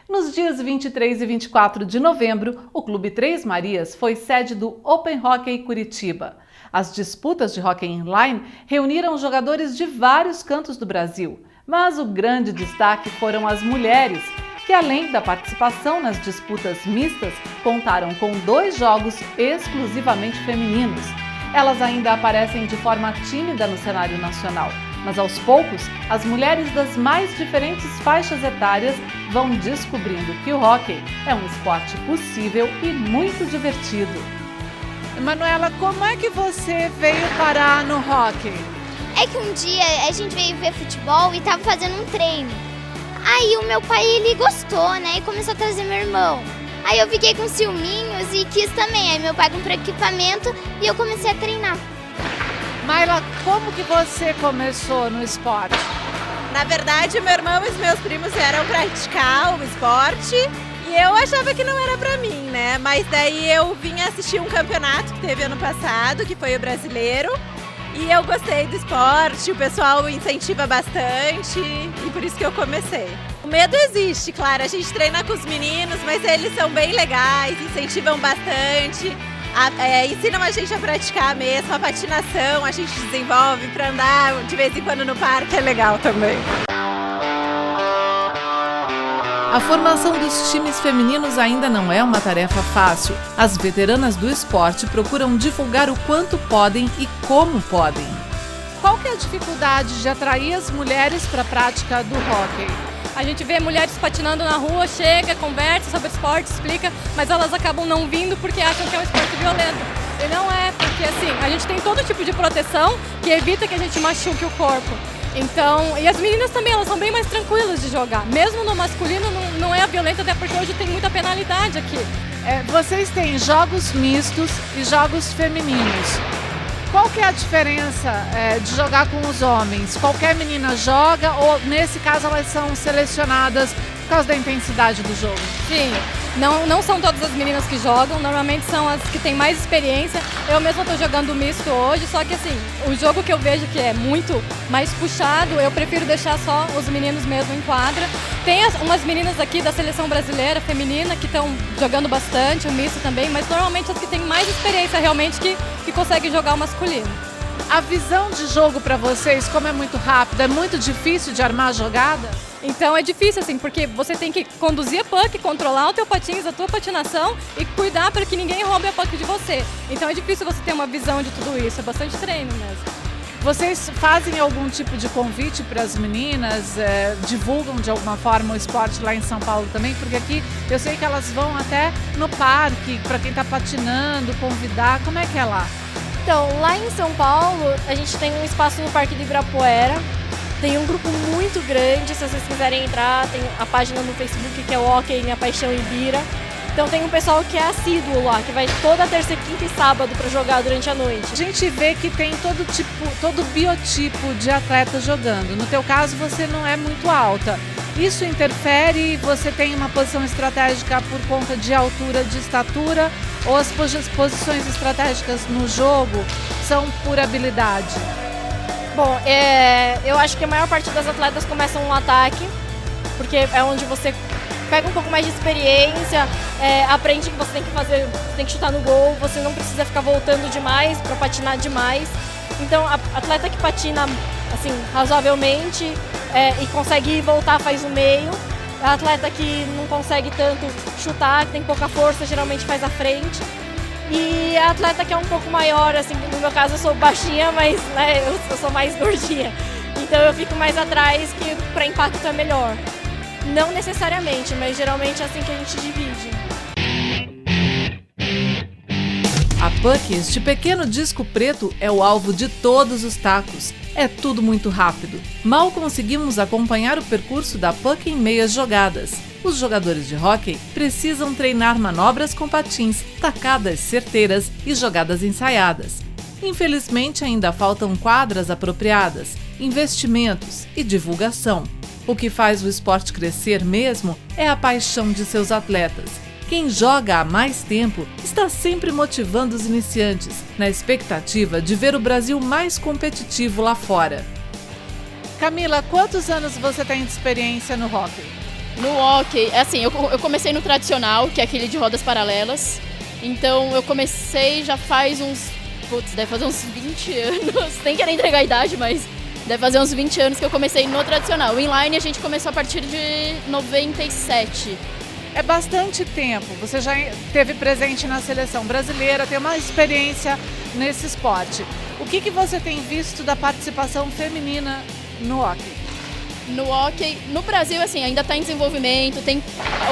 Nos dias 23 e 24 de novembro, o Clube Três Marias foi sede do Open Hockey Curitiba. As disputas de hóquei inline reuniram jogadores de vários cantos do Brasil, mas o grande destaque foram as mulheres, que além da participação nas disputas mistas, contaram com 2 jogos exclusivamente femininos. Elas ainda aparecem de forma tímida no cenário nacional, mas aos poucos, as mulheres das mais diferentes faixas etárias vão descobrindo que o hóquei é um esporte possível e muito divertido. Manuela, como é que você veio parar no hóquei? É que um dia a gente veio ver futebol e tava fazendo um treino. Aí o meu pai, ele gostou, né, e começou a trazer meu irmão. Aí eu fiquei com ciúminhos e quis também. Aí meu pai comprou equipamento e eu comecei a treinar. Mayla, como que você começou no esporte? Na verdade, meu irmão e os meus primos vieram praticar o esporte e eu achava que não era pra mim, né? Mas daí eu vim assistir um campeonato que teve ano passado, que foi o brasileiro, e eu gostei do esporte, o pessoal incentiva bastante e por isso que eu comecei. O medo existe, claro, a gente treina com os meninos, mas eles são bem legais, incentivam bastante. Ensinam a gente a praticar mesmo, a patinação a gente desenvolve para andar de vez em quando no parque, é legal também. A formação dos times femininos ainda não é uma tarefa fácil. As veteranas do esporte procuram divulgar o quanto podem e como podem. Qual que é a dificuldade de atrair as mulheres para a prática do hóquei? A gente vê mulheres patinando na rua, chega, conversa sobre esporte, explica, mas elas acabam não vindo porque acham que é um esporte violento. E não é, porque assim, a gente tem todo tipo de proteção que evita que a gente machuque o corpo. Então, e as meninas também, elas são bem mais tranquilas de jogar. Mesmo no masculino não é a violência, até porque hoje tem muita penalidade aqui. Vocês têm jogos mistos e jogos femininos. Qual que é a diferença de jogar com os homens? Qualquer menina joga ou, nesse caso, elas são selecionadas por causa da intensidade do jogo? Sim, não são todas as meninas que jogam, normalmente são as que têm mais experiência. Eu mesma estou jogando misto hoje, só que assim, o jogo que eu vejo que é muito mais puxado, eu prefiro deixar só os meninos mesmo em quadra. Tem umas meninas aqui da seleção brasileira feminina que estão jogando bastante, o misto também, mas normalmente as que têm mais experiência realmente que conseguem jogar o masculino. A visão de jogo para vocês, como é muito rápida, é muito difícil de armar a jogada? Então é difícil assim, porque você tem que conduzir a puck, controlar o teu patins, a tua patinação e cuidar para que ninguém roube a puck de você. Então é difícil você ter uma visão de tudo isso, é bastante treino mesmo. Vocês fazem algum tipo de convite para as meninas? Divulgam de alguma forma o esporte lá em São Paulo também? Porque aqui eu sei que elas vão até no parque, para quem está patinando, convidar. Como é que é lá? Então, lá em São Paulo, a gente tem um espaço no Parque do Ibirapuera. Tem um grupo muito grande, se vocês quiserem entrar, tem a página no Facebook que é o Hóquei Minha Paixão Ibira. Então tem um pessoal que é assíduo lá, que vai toda terça, quinta e sábado para jogar durante a noite. A gente vê que tem todo biotipo de atleta jogando. No teu caso, você não é muito alta. Isso interfere? Você tem uma posição estratégica por conta de altura, de estatura? Ou as posições estratégicas no jogo são por habilidade? Bom, eu acho que a maior parte das atletas começam no ataque, porque é onde você pega um pouco mais de experiência, aprende que você tem que chutar no gol, você não precisa ficar voltando demais para patinar demais. Então, a atleta que patina assim, razoavelmente e consegue voltar faz o meio. A atleta que não consegue tanto chutar, que tem pouca força, geralmente faz a frente. E a atleta que é um pouco maior, assim, no meu caso eu sou baixinha, mas né, eu sou mais gordinha. Então eu fico mais atrás, que para impacto é melhor. Não necessariamente, mas geralmente é assim que a gente divide. A puck, este pequeno disco preto, é o alvo de todos os tacos. É tudo muito rápido. Mal conseguimos acompanhar o percurso da puck em meias jogadas. Os jogadores de hóquei precisam treinar manobras com patins, tacadas certeiras e jogadas ensaiadas. Infelizmente, ainda faltam quadras apropriadas, investimentos e divulgação. O que faz o esporte crescer mesmo é a paixão de seus atletas. Quem joga há mais tempo está sempre motivando os iniciantes, na expectativa de ver o Brasil mais competitivo lá fora. Camila, quantos anos você tem de experiência no hóquei? No hóquei, assim, eu comecei no tradicional, que é aquele de rodas paralelas. Então eu comecei já faz deve fazer uns 20 anos, nem quero entregar a idade, mas deve fazer uns 20 anos que eu comecei no tradicional. O inline a gente começou a partir de 97. É bastante tempo, você já esteve presente na seleção brasileira, tem uma experiência nesse esporte. O que você tem visto da participação feminina no hóquei? No hóquei, no Brasil, assim, ainda está em desenvolvimento.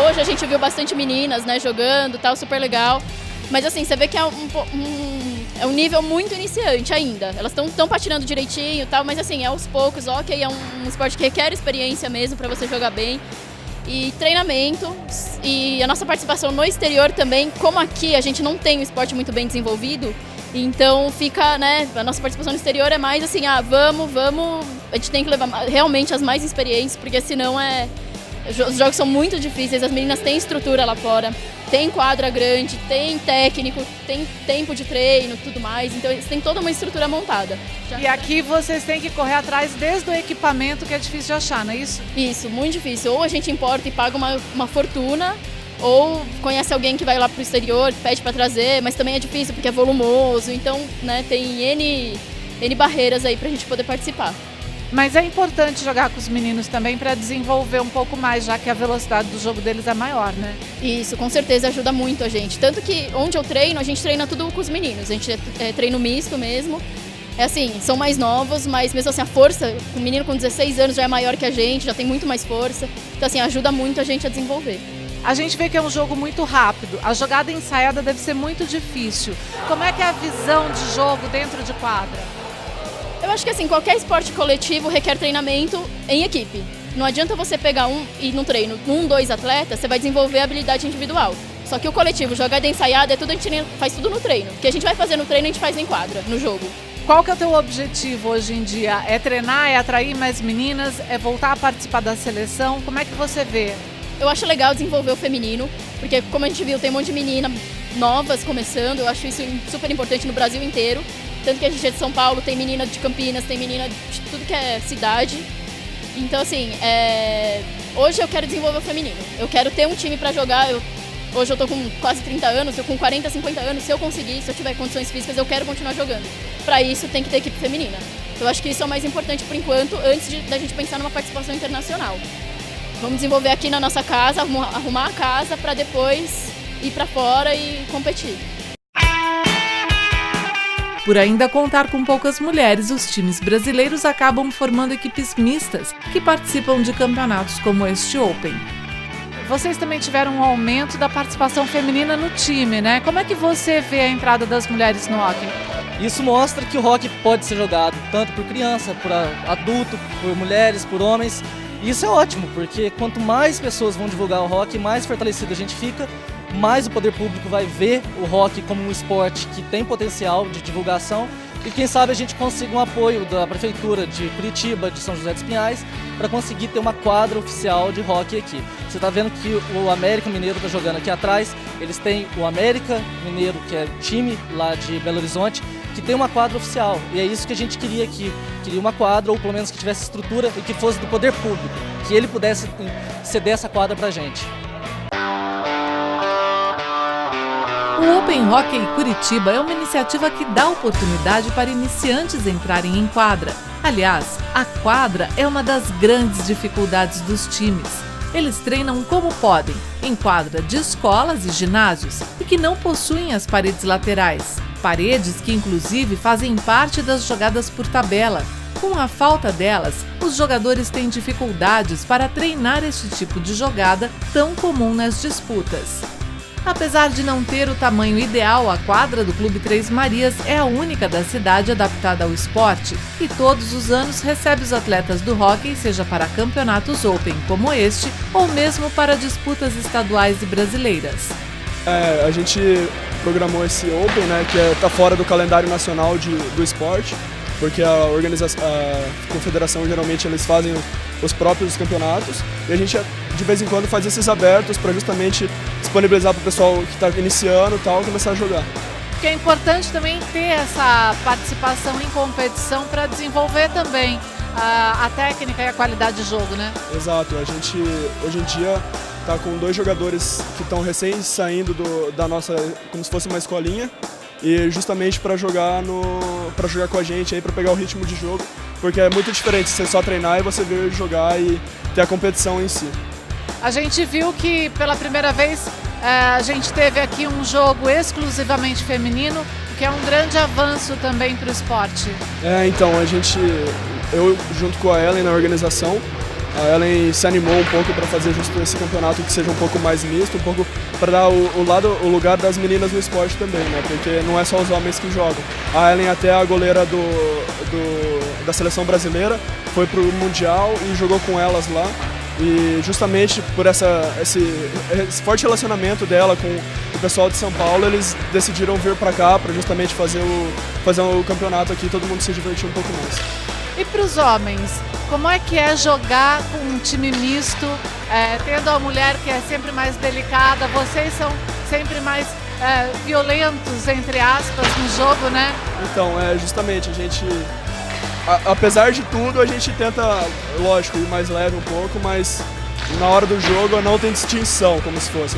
Hoje a gente viu bastante meninas, né, jogando, tal, super legal. Mas assim, você vê que é um nível muito iniciante ainda. Elas estão patinando direitinho, tal, mas assim, aos poucos. O hóquei é um esporte que requer experiência mesmo para você jogar bem. E treinamento, e a nossa participação no exterior também, como aqui a gente não tem um esporte muito bem desenvolvido, então fica, né, a nossa participação no exterior é mais assim, vamos, a gente tem que levar realmente as mais experientes, porque senão os jogos são muito difíceis, as meninas têm estrutura lá fora, tem quadra grande, tem técnico, tem tempo de treino, tudo mais, então eles têm toda uma estrutura montada. E aqui vocês têm que correr atrás desde o equipamento, que é difícil de achar, não é isso? Isso, muito difícil. Ou a gente importa e paga uma fortuna, ou conhece alguém que vai lá pro exterior, pede para trazer, mas também é difícil porque é volumoso, então, né, tem N barreiras aí pra gente poder participar. Mas é importante jogar com os meninos também para desenvolver um pouco mais, já que a velocidade do jogo deles é maior, né? Isso, com certeza ajuda muito a gente. Tanto que onde eu treino, a gente treina tudo com os meninos. A gente treino misto mesmo. É assim, são mais novos, mas mesmo assim a força, o menino com 16 anos já é maior que a gente, já tem muito mais força. Então assim, ajuda muito a gente a desenvolver. A gente vê que é um jogo muito rápido. A jogada ensaiada deve ser muito difícil. Como é que é a visão de jogo dentro de quadra? Eu acho que assim, qualquer esporte coletivo requer treinamento em equipe. Não adianta você pegar e no treino, 2 atletas, você vai desenvolver a habilidade individual. Só que o coletivo, jogada ensaiada, a gente faz tudo no treino. O que a gente vai fazer no treino, a gente faz em quadra, no jogo. Qual que é o teu objetivo hoje em dia? É treinar, é atrair mais meninas, é voltar a participar da seleção? Como é que você vê? Eu acho legal desenvolver o feminino, porque como a gente viu, tem um monte de meninas novas começando, eu acho isso super importante no Brasil inteiro. Tanto que a gente é de São Paulo, tem menina de Campinas, tem menina de tudo que é cidade. Então, assim, hoje eu quero desenvolver o feminino. Eu quero ter um time para jogar. Hoje eu tô com quase 30 anos, eu com 40, 50 anos. Se eu conseguir, se eu tiver condições físicas, eu quero continuar jogando. Para isso, tem que ter equipe feminina. Então, eu acho que isso é o mais importante por enquanto, antes da gente pensar numa participação internacional. Vamos desenvolver aqui na nossa casa, arrumar a casa para depois ir para fora e competir. Por ainda contar com poucas mulheres, os times brasileiros acabam formando equipes mistas que participam de campeonatos como este Open. Vocês também tiveram um aumento da participação feminina no time, né? Como é que você vê a entrada das mulheres no hóquei? Isso mostra que o hóquei pode ser jogado tanto por criança, por adulto, por mulheres, por homens. E isso é ótimo, porque quanto mais pessoas vão divulgar o hóquei, mais fortalecido a gente fica, mais o poder público vai ver o hóquei como um esporte que tem potencial de divulgação e quem sabe a gente consiga um apoio da Prefeitura de Curitiba, de São José dos Pinhais, para conseguir ter uma quadra oficial de hóquei aqui. Você está vendo que o América Mineiro está jogando aqui atrás, eles têm o América Mineiro, que é time lá de Belo Horizonte, que tem uma quadra oficial, e é isso que a gente queria aqui. Queria uma quadra, ou pelo menos que tivesse estrutura e que fosse do poder público, que ele pudesse ceder essa quadra para a gente. O Open Hóquei Curitiba é uma iniciativa que dá oportunidade para iniciantes entrarem em quadra. Aliás, a quadra é uma das grandes dificuldades dos times. Eles treinam como podem, em quadra de escolas e ginásios, e que não possuem as paredes laterais. Paredes que, inclusive, fazem parte das jogadas por tabela. Com a falta delas, os jogadores têm dificuldades para treinar este tipo de jogada tão comum nas disputas. Apesar de não ter o tamanho ideal, a quadra do Clube Três Marias é a única da cidade adaptada ao esporte e todos os anos recebe os atletas do hóquei, seja para campeonatos Open como este, ou mesmo para disputas estaduais e brasileiras. A gente programou esse Open, né, que está fora do calendário nacional do esporte, porque a confederação geralmente eles fazem os próprios campeonatos e a gente de vez em quando faz esses abertos para justamente disponibilizar para o pessoal que está iniciando e tal, começar a jogar. Porque é importante também ter essa participação em competição para desenvolver também a técnica e a qualidade de jogo, né? Exato, a gente hoje em dia está com 2 jogadores que estão recém saindo da nossa, como se fosse uma escolinha, e justamente para jogar com a gente aí, para pegar o ritmo de jogo, porque é muito diferente você só treinar e você ver jogar e ter a competição em si. A gente viu que pela primeira vez a gente teve aqui um jogo exclusivamente feminino, que é um grande avanço também para o esporte. Então, eu junto com a Ellen na organização, a Ellen se animou um pouco para fazer justo esse campeonato que seja um pouco mais misto, um pouco para dar o lugar das meninas no esporte também, né? Porque não é só os homens que jogam. A Ellen até a goleira da seleção brasileira, foi para o Mundial e jogou com elas lá. E justamente por esse forte relacionamento dela com o pessoal de São Paulo, eles decidiram vir para cá para justamente fazer o campeonato aqui, todo mundo se divertir um pouco mais. E para os homens, como é que é jogar com um time misto, tendo a mulher que é sempre mais delicada, vocês são sempre mais violentos, entre aspas, no jogo, né? Então, justamente, a gente... Apesar de tudo, a gente tenta, lógico, ir mais leve um pouco, mas na hora do jogo não tem distinção, como se fosse.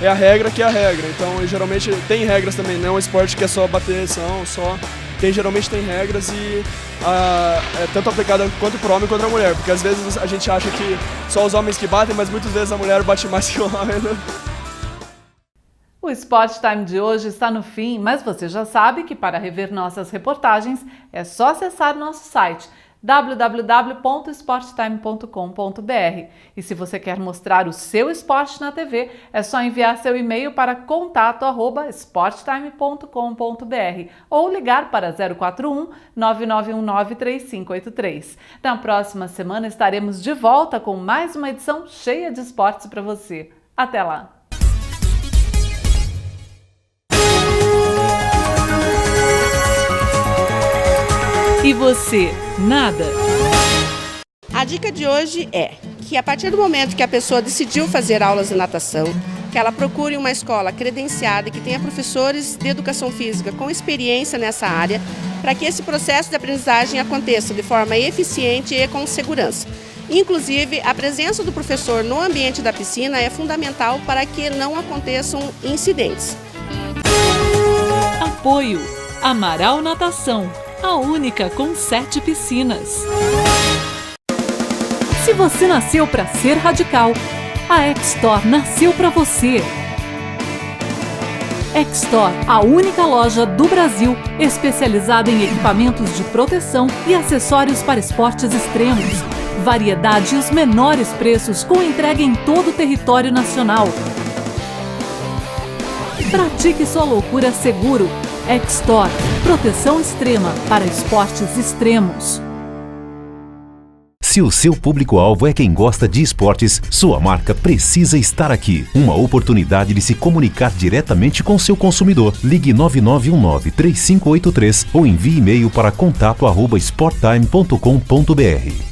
É a regra que é a regra. Então, geralmente tem regras também, não é um esporte que é só bateção, geralmente tem regras e é tanto aplicada quanto para o homem quanto para a mulher, porque às vezes a gente acha que só os homens que batem, mas muitas vezes a mulher bate mais que o homem, né? O Sport Time de hoje está no fim, mas você já sabe que para rever nossas reportagens é só acessar nosso site www.sporttime.com.br. E se você quer mostrar o seu esporte na TV, é só enviar seu e-mail para contato@sporttime.com.br ou ligar para 041 9919 3583. Na próxima semana estaremos de volta com mais uma edição cheia de esportes para você. Até lá! E você, nada? A dica de hoje é que a partir do momento que a pessoa decidiu fazer aulas de natação, que ela procure uma escola credenciada e que tenha professores de educação física com experiência nessa área, para que esse processo de aprendizagem aconteça de forma eficiente e com segurança. Inclusive, a presença do professor no ambiente da piscina é fundamental para que não aconteçam incidentes. Apoio: Amaral Natação, a única com 7 piscinas. Se você nasceu para ser radical, a X-Store nasceu para você. X-Store, a única loja do Brasil especializada em equipamentos de proteção e acessórios para esportes extremos. Variedade e os menores preços com entrega em todo o território nacional. Pratique sua loucura seguro. X-Store, proteção extrema para esportes extremos. Se o seu público-alvo é quem gosta de esportes, sua marca precisa estar aqui. Uma oportunidade de se comunicar diretamente com seu consumidor. Ligue 9919-3583 ou envie e-mail para contato@sporttime.com.br.